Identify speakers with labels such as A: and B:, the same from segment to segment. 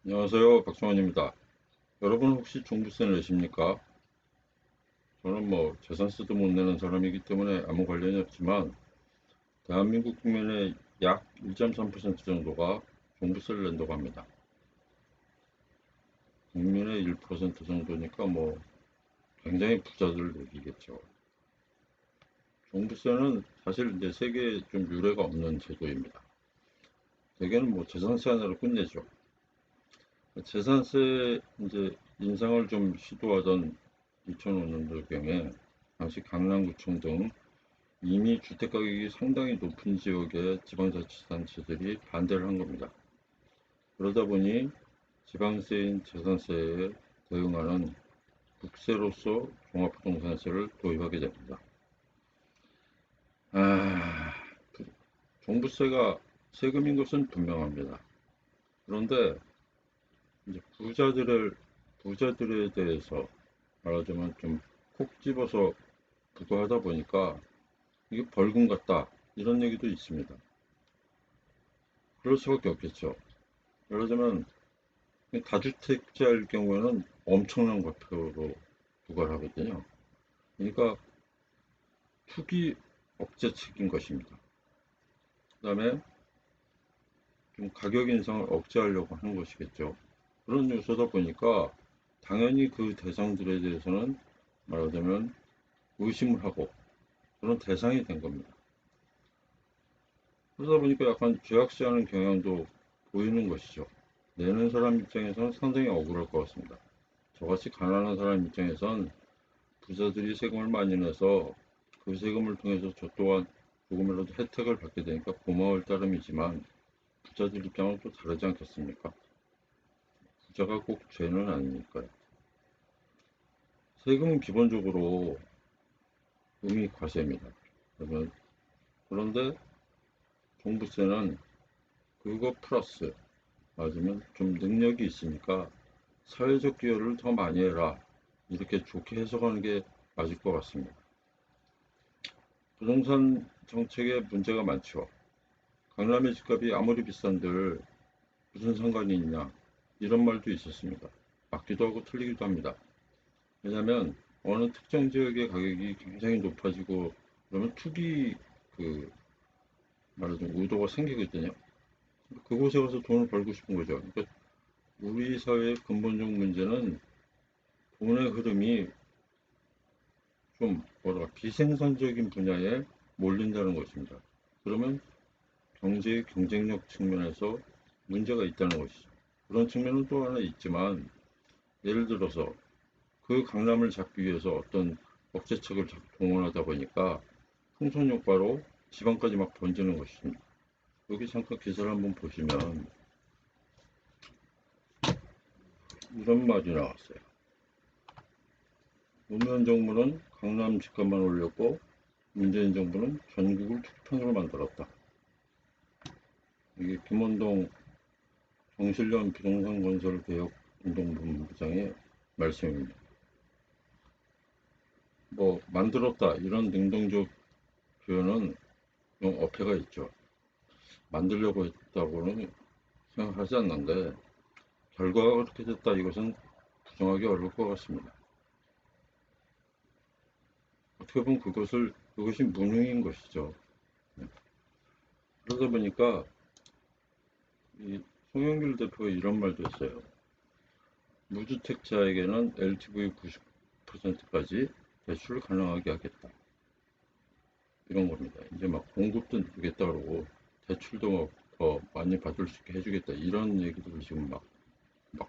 A: 안녕하세요. 박성원입니다. 여러분 혹시 종부세 내십니까? 저는 뭐 재산세도 못 내는 사람이기 때문에 아무 관련이 없지만 대한민국 국민의 약 1.3% 정도가 종부세를 낸다고 합니다. 국민의 1% 정도니까 뭐 굉장히 부자들 얘기겠죠. 종부세는 사실 이제 세계에 좀 유례가 없는 제도입니다. 대개는 뭐 재산세 하나로 끝내죠. 재산세 이제 인상을 좀 시도하던 2005년도경에 당시 강남구청 등 이미 주택가격이 상당히 높은 지역의 지방자치단체들이 반대를 한 겁니다. 그러다 보니 지방세인 재산세에 대응하는 국세로서 종합부동산세를 도입하게 됩니다. 아, 종부세가 세금인 것은 분명합니다. 그런데 이제 부자들에 대해서 말하자면 좀 콕 집어서 부과하다 보니까 이게 벌금 같다 이런 얘기도 있습니다. 그럴 수밖에 없겠죠. 예를 들면 다주택자일 경우에는 엄청난 과표로 부과를 하거든요. 그러니까 투기 억제책인 것입니다. 그 다음에 좀 가격 인상을 억제하려고 하는 것이겠죠. 그런 요소다 보니까 당연히 그 대상들에 대해서는 말하자면 의심을 하고 그런 대상이 된 겁니다. 그러다 보니까 약간 죄악시하는 경향도 보이는 것이죠. 내는 사람 입장에서는 상당히 억울할 것 같습니다. 저같이 가난한 사람 입장에선 부자들이 세금을 많이 내서 그 세금을 통해서 저 또한 조금이라도 혜택을 받게 되니까 고마울 따름이지만 부자들 입장은 또 다르지 않겠습니까? 부자가 꼭 죄는 아니니까요. 세금은 기본적으로 의미 과세입니다. 그런데 종부세는 그거 플러스 맞으면 좀 능력이 있으니까 사회적 기여를 더 많이 해라 이렇게 좋게 해석하는 게 맞을 것 같습니다. 부동산 정책에 문제가 많죠. 강남의 집값이 아무리 비싼들 무슨 상관이 있냐 이런 말도 있었습니다. 맞기도 하고 틀리기도 합니다. 왜냐하면 어느 특정 지역의 가격이 굉장히 높아지고 그러면 투기 그 말하자면 의도가 생기거든요. 그곳에 가서 돈을 벌고 싶은 거죠. 그러니까 우리 사회의 근본적 문제는 돈의 흐름이 좀 뭐랄까 비생산적인 분야에 몰린다는 것입니다. 그러면 경제의 경쟁력 측면에서 문제가 있다는 것이죠. 그런 측면은 또 하나 있지만 예를 들어서 그 강남을 잡기 위해서 어떤 억제책을 동원하다 보니까 풍선 효과로 지방까지 막 번지는 것입니다. 여기 잠깐 기사를 한번 보시면 이런 말이 나왔어요. 노무현 정부는 강남 집값만 올렸고 문재인 정부는 전국을 투기판으로 만들었다. 이게 김원동 정실련 부동산 건설 개혁 운동본부장의 말씀입니다. 뭐 만들었다 이런 능동적 표현은 좀 어폐가 있죠. 만들려고 했다고는 생각하지 않는데 결과가 그렇게 됐다 이것은 부정하기 어려울 것 같습니다. 어떻게 보면 그것이 무능인 것이죠. 그러다 보니까 이 송영길 대표가 이런 말도 했어요. 무주택자에게는 LTV 90%까지 대출을 가능하게 하겠다. 이런 겁니다. 이제 막 공급도 누르겠다 그러고 대출도 더 많이 받을 수 있게 해주겠다. 이런 얘기들이 지금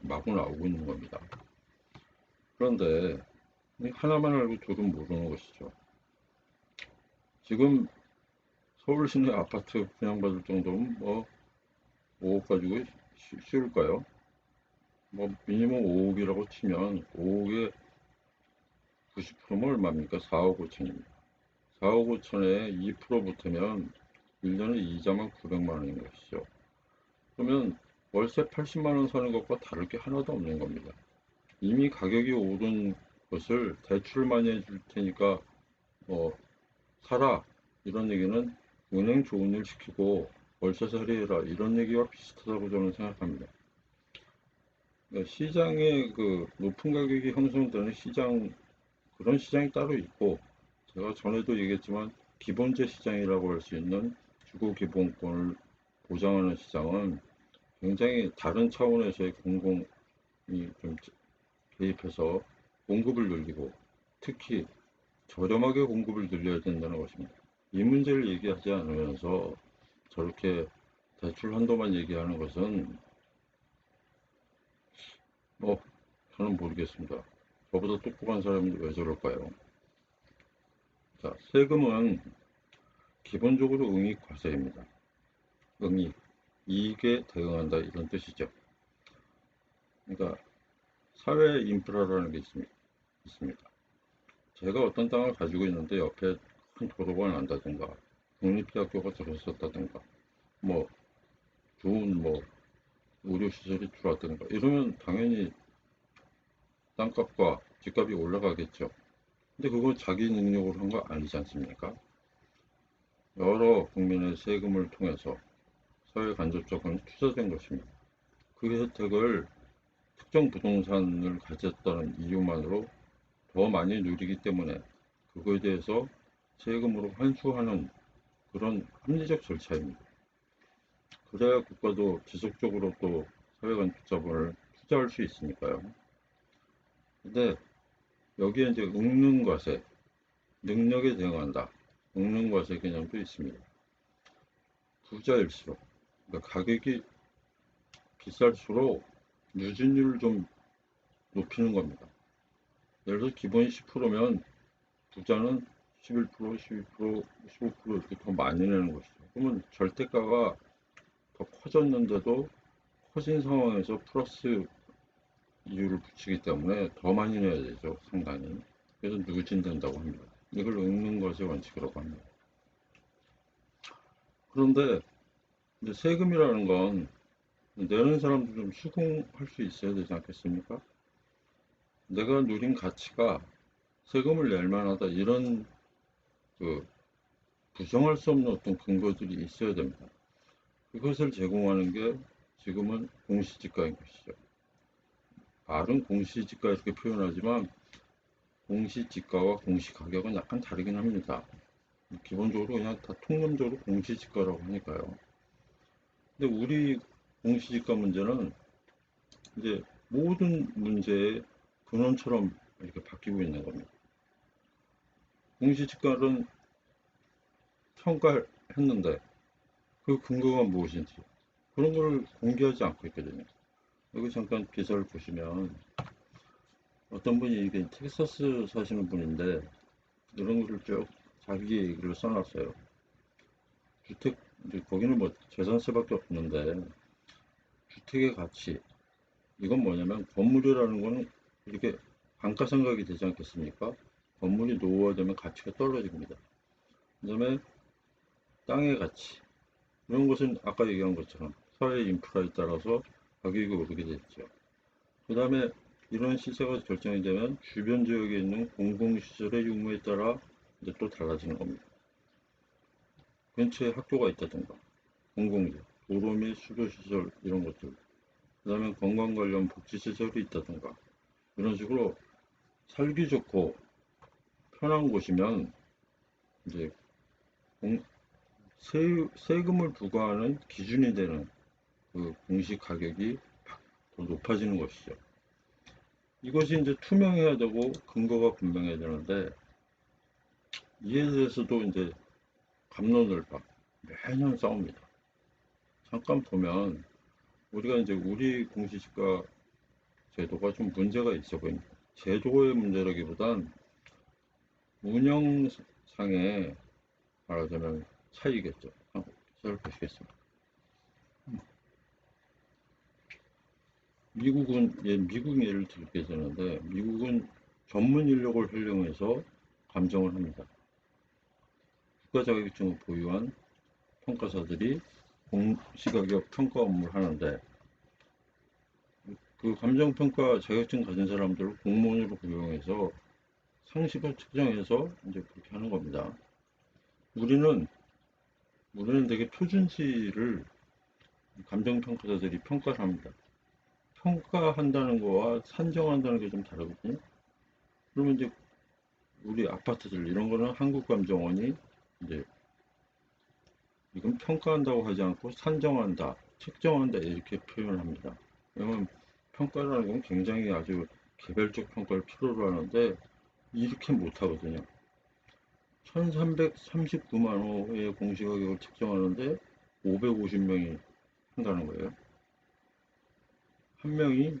A: 마구 나오고 있는 겁니다. 그런데 하나만 알고 둘은 모르는 것이죠. 지금 서울 시내 아파트 분양받을 정도면 뭐 5억 가지고 쉬울까요? 뭐 미니멈 5억이라고 치면 5억에 90%면 얼마입니까? 4억 5천입니다. 4억 5천에 2% 붙으면 1년에 이자만 900만 원인 것이죠. 그러면 월세 80만 원 사는 것과 다를 게 하나도 없는 겁니다. 이미 가격이 오른 것을 대출을 많이 해줄 테니까 뭐 사라 이런 얘기는 은행 좋은 일 시키고 월세살이 해라 이런 얘기와 비슷하다고 저는 생각합니다. 그러니까 시장에 그 높은 가격이 형성되는 시장, 그런 시장이 따로 있고, 제가 전에도 얘기했지만 기본재 시장이라고 할 수 있는 주거 기본권을 보장하는 시장은 굉장히 다른 차원에서의 공공이 좀 개입해서 공급을 늘리고, 특히 저렴하게 공급을 늘려야 된다는 것입니다. 이 문제를 얘기하지 않으면서 저렇게 대출 한도만 얘기하는 것은 저는 모르겠습니다. 저보다 똑똑한 사람이 왜 저럴까요? 자, 세금은 기본적으로 응익 과세입니다. 응익, 이익에 대응한다 이런 뜻이죠. 그러니까 사회 인프라라는 게 있습니다. 제가 어떤 땅을 가지고 있는데 옆에 큰 도로가 난다든가 국립대학교가 들어섰다든가 뭐 좋은 의료시설이 들어왔다든가 이러면 당연히 땅값과 집값이 올라가겠죠. 근데 그건 자기 능력으로 한 거 아니지 않습니까? 여러 국민의 세금을 통해서 사회 간접적으로 투자된 것입니다. 그 혜택을 특정 부동산을 가졌다는 이유만으로 더 많이 누리기 때문에 그거에 대해서 세금으로 환수하는 그런 합리적 절차입니다. 그래야 국가도 지속적으로 또 사회 간접자본을 투자할 수 있으니까요. 근데 여기에 이제 응능과세, 능력에 대응한다. 응능과세 개념도 있습니다. 부자일수록, 그러니까 가격이 비쌀수록 누진율을 좀 높이는 겁니다. 예를 들어 기본이 10%면 부자는 11%, 12%, 15% 이렇게 더 많이 내는 것이죠. 그러면 절대가가 더 커졌는데도 커진 상황에서 플러스 이율을 붙이기 때문에 더 많이 내야 되죠, 상당히. 그래서 누진된다고 합니다. 이걸 읊는 것의 원칙이라고 합니다. 그런데 이제 세금이라는 건 내는 사람도 좀 수긍할 수 있어야 되지 않겠습니까? 내가 누린 가치가 세금을 낼 만하다 이런 그 부정할 수 없는 어떤 근거들이 있어야 됩니다. 그것을 제공하는 게 지금은 공시지가인 것이죠. 말은 공시지가 이렇게 표현하지만 공시지가와 공시가격은 약간 다르긴 합니다. 기본적으로 그냥 다 통념적으로 공시지가라고 하니까요. 근데 우리 공시지가 문제는 이제 모든 문제의 근원처럼 이렇게 바뀌고 있는 겁니다. 공시지가는 평가했는데 그 근거가 무엇인지 그런 걸 공개하지 않고 있거든요. 여기 잠깐 기사를 보시면 어떤 분이 이게 텍사스 사시는 분인데 이런 거를 쭉 자기 얘기를 써놨어요. 주택, 이제 거기는 뭐 재산세밖에 없는데 주택의 가치, 이건 뭐냐면 건물이라는 거는 이렇게 감가상각이 되지 않겠습니까? 건물이 노후화되면 가치가 떨어집니다. 그 다음에 땅의 가치, 이런 것은 아까 얘기한 것처럼 사회 인프라에 따라서 가격이 오르게 됐죠. 그 다음에 이런 시세가 결정이 되면 주변 지역에 있는 공공시설의 유무에 따라 이제 또 달라지는 겁니다. 근처에 학교가 있다든가, 공공재, 도로 및 수도시설 이런 것들, 그 다음에 건강 관련 복지시설이 있다든가, 이런 식으로 살기 좋고 편한 곳이면 이제 세금을 부과하는 기준이 되는 그 공시 가격이 더 높아지는 것이죠. 이것이 이제 투명해야 되고 근거가 분명해야 되는데 이에 대해서도 이제 갑론을 박 매년 싸웁니다. 잠깐 보면 우리가 이제 우리 공시지가 제도가 좀 문제가 있어 보입니다. 제도의 문제라기보단 운영상의 말하자면 차이겠죠. 잘 보시겠습니다. 미국 예를 들게 되는데 미국은 전문 인력을 활용해서 감정을 합니다. 국가 자격증을 보유한 평가사들이 공시가격 평가 업무를 하는데 그 감정평가 자격증 가진 사람들을 공무원으로 고용해서 상식을 측정해서 이제 그렇게 하는 겁니다. 우리는 되게 표준치를 감정평가사들이 평가를 합니다. 평가한다는 거와 산정한다는 게 좀 다르거든요. 그러면 이제 우리 아파트들 이런 거는 한국감정원이 이제 이건 평가한다고 하지 않고 산정한다, 측정한다 이렇게 표현을 합니다. 왜냐면 평가라는 건 굉장히 아주 개별적 평가를 필요로 하는데 이렇게 못 하거든요. 1339만 호의 공시가격을 책정하는데 550명이 한다는 거예요. 한 명이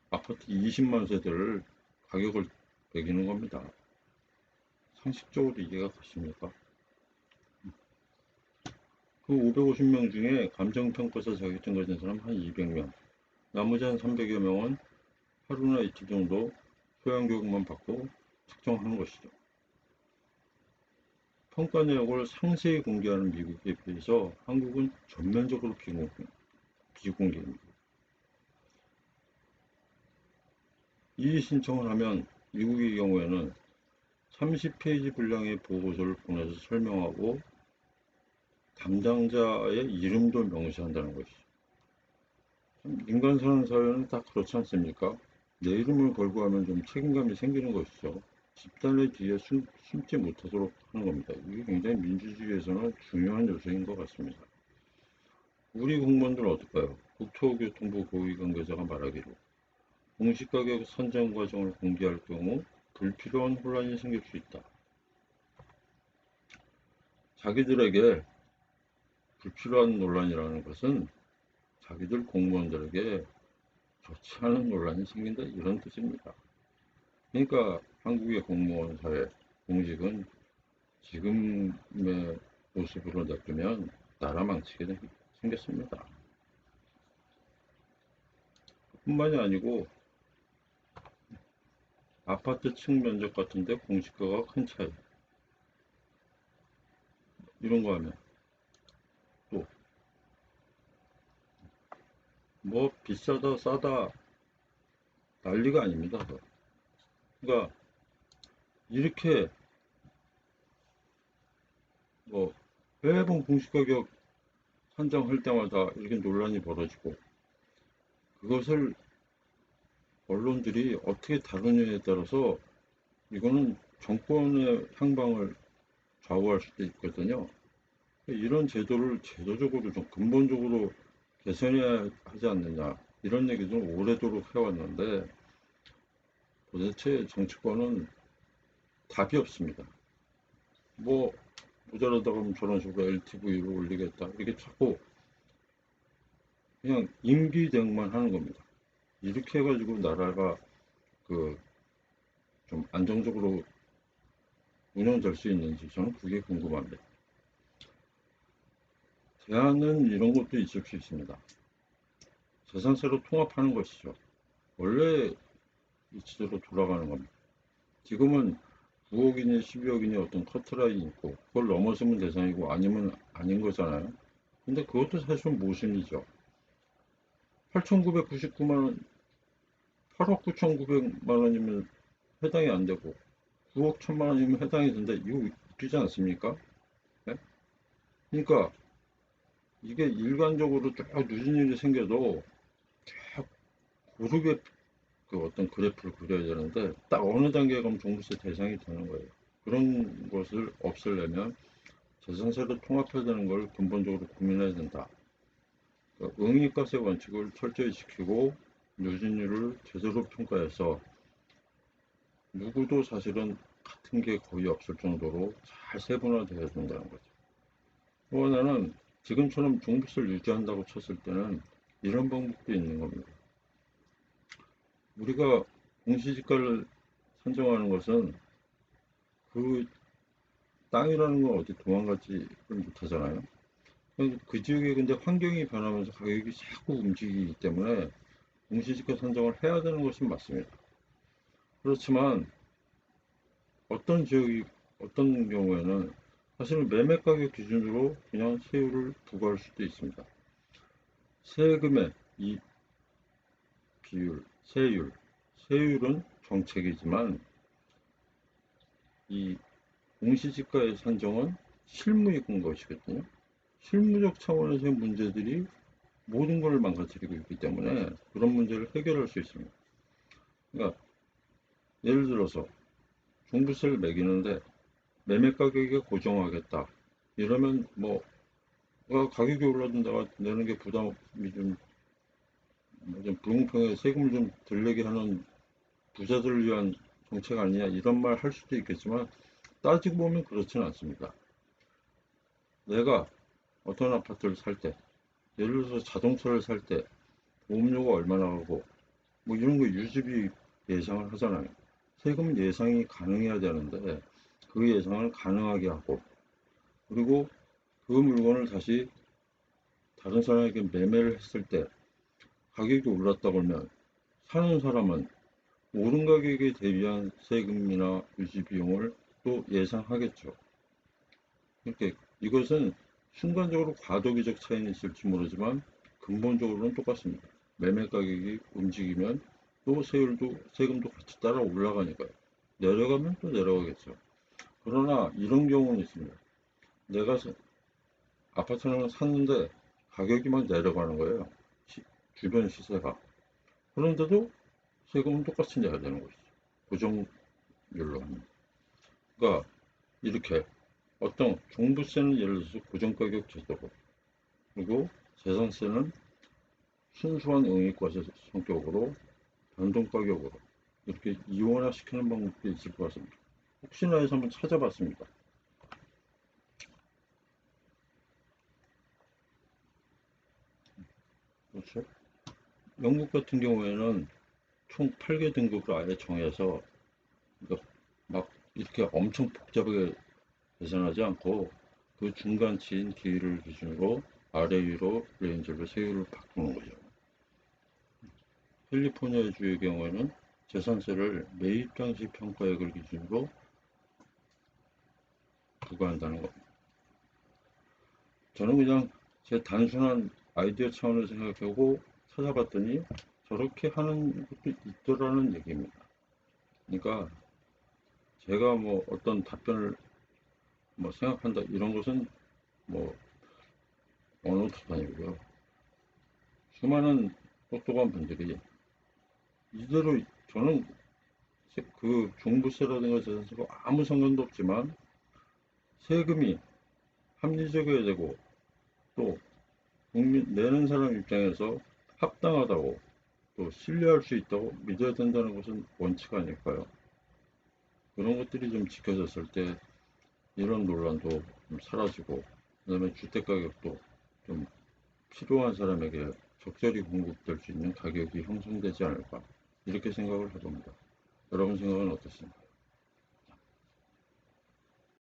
A: 아파트 20만 세대를 가격을 매기는 겁니다. 상식적으로 이해가 가십니까? 그 550명 중에 감정평가사 자격증 가진 사람 한 200명, 나머지 한 300여 명은 하루나 이틀 정도 소양교육만 받고 측정하는 것이죠. 평가 내역을 상세히 공개하는 미국에 비해서 한국은 전면적으로 비공개입니다. 이의 신청을 하면 미국의 경우에는 30페이지 분량의 보고서를 보내서 설명하고 담당자의 이름도 명시한다는 것이죠. 인간 사는 사회는 다 그렇지 않습니까? 내 이름을 걸고 하면 좀 책임감이 생기는 것이죠. 집단의 뒤에 숨지 못하도록 하는 겁니다. 이게 굉장히 민주주의에서는 중요한 요소인 것 같습니다. 우리 공무원들은 어떨까요? 국토교통부 고위 관계자가 말하기로 공시가격 산정 과정을 공개할 경우 불필요한 혼란이 생길 수 있다. 자기들에게 불필요한 논란이라는 것은 자기들 공무원들에게 좋지 않은 논란이 생긴다 이런 뜻입니다. 그러니까 한국의 공무원 사회 공직은 지금의 모습으로 냅두면 나라 망치게 생겼습니다. 뿐만이 아니고 아파트 층 면적 같은데 공시가가 큰 차이 이런 거 하면 또 뭐 비싸다 싸다 난리가 아닙니다. 그러니까 이렇게 뭐 매번 공시가격 산정할 때마다 이렇게 논란이 벌어지고 그것을 언론들이 어떻게 다루느냐에 따라서 이거는 정권의 향방을 좌우할 수도 있거든요. 이런 제도를 제도적으로 좀 근본적으로 개선해야 하지 않느냐 이런 얘기도 오래도록 해왔는데 도대체 정치권은 답이 없습니다. 뭐 모자라다 그러면 저런 식으로 LTV를 올리겠다 이렇게 자꾸 그냥 임기 대응만 하는 겁니다. 이렇게 해가지고 나라가 그 좀 안정적으로 운영될 수 있는지 저는 그게 궁금합니다. 대안은 이런 것도 있을 수 있습니다. 재산세로 통합하는 것이죠. 원래 이치대로 돌아가는 겁니다. 지금은 9억이니 12억이니 어떤 커트라인이 있고 그걸 넘어서면 대상이고 아니면 아닌 거잖아요. 근데 그것도 사실은 모순이죠. 8,999만 원, 8억 9,900만 원이면 해당이 안 되고 9억 1천만 원이면 해당이 된다. 이거 웃기지 않습니까? 네? 그러니까 이게 일관적으로 쭉 누진일이 생겨도 쭉 고르게 그 어떤 그래프를 그려야 되는데 딱 어느 단계에 가면 종부세 대상이 되는 거예요. 그런 것을 없애려면 재산세를 통합해야 되는 걸 근본적으로 고민해야 된다. 그러니까 응익과세 원칙을 철저히 지키고 누진율을 제대로 평가해서 누구도 사실은 같은 게 거의 없을 정도로 잘 세분화되어야 된다는 거죠. 또 하나는 지금처럼 종부세를 유지한다고 쳤을 때는 이런 방법도 있는 겁니다. 우리가 공시지가를 산정하는 것은 그 땅이라는 건 어디 도망가지를 못하잖아요. 그 지역에 근데 환경이 변하면서 가격이 자꾸 움직이기 때문에 공시지가 산정을 해야 되는 것은 맞습니다. 그렇지만 어떤 지역이 어떤 경우에는 사실은 매매 가격 기준으로 그냥 세율을 부과할 수도 있습니다. 세금의 이 비율, 세율은 정책이지만 이 공시지가의 산정은 실무인 것이거든요. 실무적 차원에서의 문제들이 모든 걸 망가뜨리고 있기 때문에 그런 문제를 해결할 수 있습니다. 그러니까 예를 들어서 종부세를 매기는데 매매 가격에 고정하겠다. 이러면 뭐 가격이 올라도 내가 내는 게 부담이 좀 불공평해 세금을 좀 덜 내게 하는 부자들을 위한 정책 아니냐 이런 말 할 수도 있겠지만 따지고 보면 그렇지는 않습니다. 내가 어떤 아파트를 살 때, 예를 들어서 자동차를 살 때 보험료가 얼마나 하고 뭐 이런 거 유지비 예상을 하잖아요. 세금 예상이 가능해야 되는데 그 예상을 가능하게 하고 그리고 그 물건을 다시 다른 사람에게 매매를 했을 때 가격이 올랐다 그러면 사는 사람은 오른 가격에 대비한 세금이나 유지 비용을 또 예상하겠죠. 이렇게 이것은 순간적으로 과도기적 차이는 있을지 모르지만 근본적으로는 똑같습니다. 매매 가격이 움직이면 또 세금도 같이 따라 올라가니까요. 내려가면 또 내려가겠죠. 그러나 이런 경우는 있습니다. 내가 아파트를 샀는데 가격이 막 내려가는 거예요. 주변 시세가. 그런데도 세금은 똑같이 내야 되는 것이죠. 고정률로 합니다. 그러니까 이렇게 어떤 종부세는 예를 들어서 고정가격 제도고 그리고 재산세는 순수한 응익과세 성격으로 변동가격으로 이렇게 이원화시키는 방법도 있을 것 같습니다. 혹시나 해서 한번 찾아봤습니다. 그렇죠? 영국 같은 경우에는 총 8개 등급을 아예 정해서 그러니까 막 이렇게 엄청 복잡하게 계산하지 않고 그 중간치인 D를 기준으로 아래 위로 레인지로 세율을 바꾸는 거죠. 캘리포니아 주의 경우에는 재산세를 매입 당시 평가액을 기준으로 부과한다는 겁니다. 저는 그냥 제 단순한 아이디어 차원을 생각하고 찾아봤더니 저렇게 하는 것도 있더라는 얘기입니다. 그러니까 제가 뭐 어떤 답변을 뭐 생각한다 이런 것은 뭐 어느 수단이고요. 수많은 똑똑한 분들이 이대로 저는 그 종부세라든가 재산세가 아무 상관도 없지만 세금이 합리적이어야 되고 또 국민 내는 사람 입장에서 합당하다고 또 신뢰할 수 있다고 믿어야 된다는 것은 원칙 아닐까요? 그런 것들이 좀 지켜졌을 때 이런 논란도 좀 사라지고 그다음에 주택 가격도 좀 필요한 사람에게 적절히 공급될 수 있는 가격이 형성되지 않을까 이렇게 생각을 해봅니다. 여러분 생각은 어떠십니까?